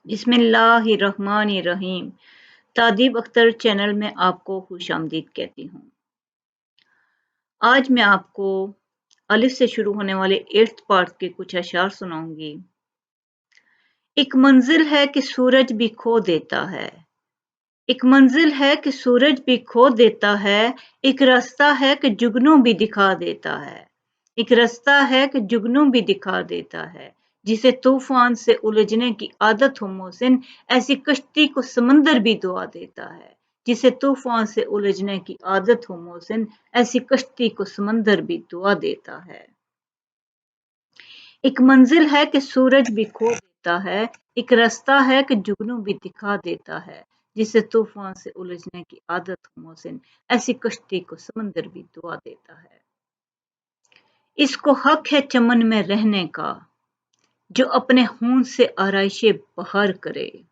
बिस्मिल्लाहिर्रहमानिर्रहीम। तादीब अख्तर चैनल में आपको खुश आमदीद कहती हूँ। आज मैं आपको अलिफ से शुरू होने वाले 8th पार्ट के कुछ अशार सुनाऊंगी। एक मंजिल है कि सूरज भी खो देता है, एक मंजिल है कि सूरज भी खो देता है, एक रास्ता है कि जुगनू भी दिखा देता है, एक रास्ता है कि जुगनू भी दिखा देता है। जिसे तूफान से उलझने की आदत हो मोहसिन, ऐसी कश्ती को समंदर भी दुआ देता है। जिसे तूफान से उलझने की आदत हो मोहसिन, ऐसी कश्ती को समंदर भी दुआ देता है। एक मंजिल है कि सूरज भी खो देता है, एक रास्ता है कि जुगनू भी दिखा देता है। जिसे तूफान से उलझने की आदत हो मोहसिन, ऐसी कश्ती को समंदर भी दुआ देता है। इसको हक है चमन में रहने का, जो अपने खून से आराइशे बहार करे।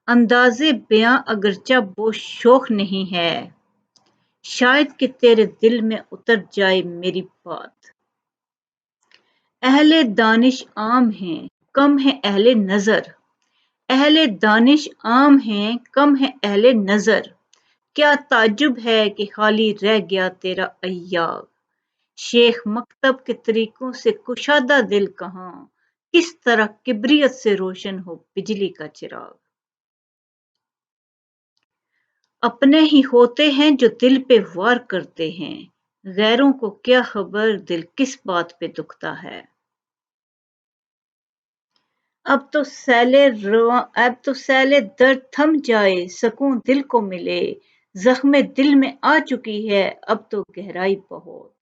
अंदाज़े बयां अगरचा वो शोख नहीं है, शायद कि तेरे दिल में उतर जाए मेरी बात। अहले दानिश आम हैं, कम है अहले नजर, अहले दानिश आम हैं, कम है अहले नजर। क्या ताज्जुब है कि खाली रह गया तेरा अय्याब। शेख मकतब के तरीकों से कुशादा दिल कहाँ, किस तरह किबरियत से रोशन हो बिजली का चिराग। अपने ही होते हैं जो दिल पे वार करते हैं, गैरों को क्या खबर दिल किस बात पे दुखता है। अब तो सैले दर्द थम जाए, सकून दिल को मिले। जख्मे दिल में आ चुकी है अब तो गहराई बहुत,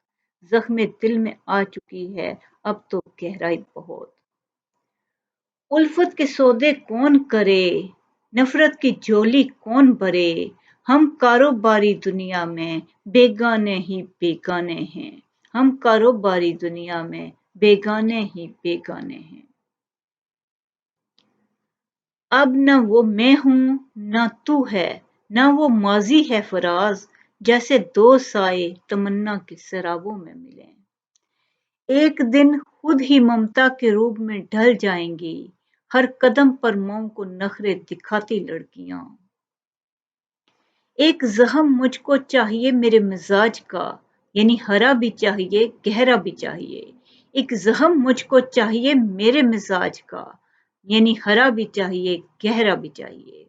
जख्मे दिल में आ चुकी है अब तो गहराई बहुत। उल्फत के सौदे कौन करे, नफरत की झोली कौन भरे। हम कारोबारी दुनिया में बेगाने ही बेगाने हैं, हम कारोबारी दुनिया में बेगाने ही बेगाने हैं। अब न वो मैं हूँ न तू है, न वो माजी है फराज, जैसे दो साए तमन्ना के सराबों में मिले। एक दिन खुद ही ममता के रूप में ढल जाएंगी, हर कदम पर मौम को नखरे दिखाती लड़कियां। एक जख्म मुझको चाहिए मेरे मिजाज का, यानी हरा भी चाहिए गहरा भी चाहिए। एक जख्म मुझको चाहिए मेरे मिजाज का, यानी हरा भी चाहिए गहरा भी चाहिए।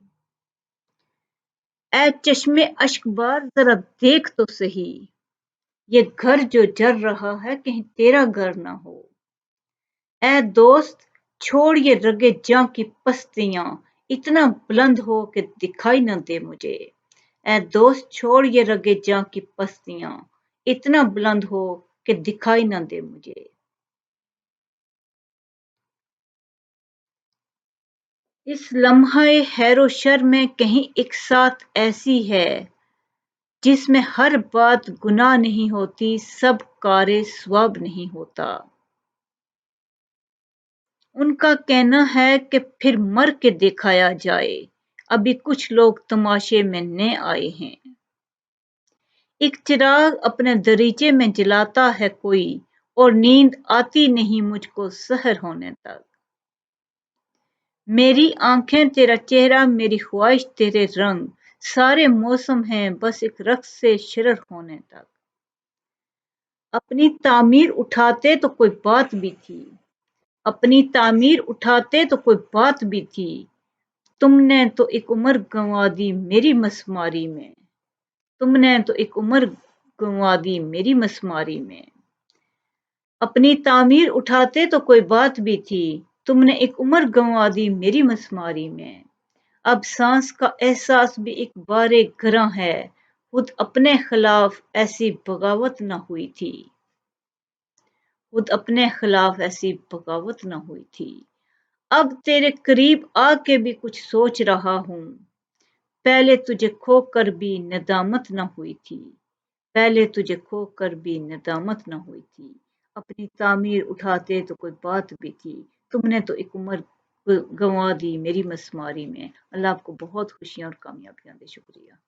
ऐ चश्मे अश्कबार जरा देख तो सही, ये घर जो जल रहा है कहीं तेरा घर ना हो। ऐ दोस्त छोड़ ये रगे जां की पस्तियां, इतना बुलंद हो कि दिखाई न दे मुझे। ऐ दोस्त छोड़ ये रगे जां की पस्तियां, इतना बुलंद हो कि दिखाई न दे मुझे। इस लम्हे हैरो शर में कहीं एक साथ ऐसी है, जिसमें हर बात गुनाह नहीं होती, सब कारे सवाब नहीं होता। उनका कहना है कि फिर मर के दिखाया जाए, अभी कुछ लोग तमाशे में न आए हैं। एक चिराग अपने दरीचे में जलाता है कोई, और नींद आती नहीं मुझको सहर होने तक। मेरी आंखें तेरा चेहरा, मेरी ख्वाहिश तेरे रंग, सारे मौसम हैं बस एक रक्स से शरर होने तक। अपनी तामीर उठाते तो कोई बात भी थी, अपनी तामीर उठाते तो कोई बात भी थी। तुमने तो एक उम्र गंवा दी मेरी मसमारी में, तुमने तो एक उम्र गंवा दी मेरी मसमारी में। अपनी तामीर उठाते तो कोई बात भी थी, तुमने एक उम्र गंवा दी मेरी मसमारी में। अब सांस का एहसास भी एक बारे गरां है, खुद अपने खिलाफ ऐसी बगावत न हुई थी, खुद अपने खिलाफ ऐसी बगावत न हुई थी। अब तेरे करीब आके भी कुछ सोच रहा हूँ, पहले तुझे खोकर भी नदामत न हुई थी, पहले तुझे खोकर भी नदामत न हुई थी। अपनी तामीर उठाते तो कोई बात भी थी, तुमने तो एक उम्र गंवा दी मेरी मसमारी में। अल्लाह आपको बहुत खुशियाँ और कामयाबियाँ दे। शुक्रिया।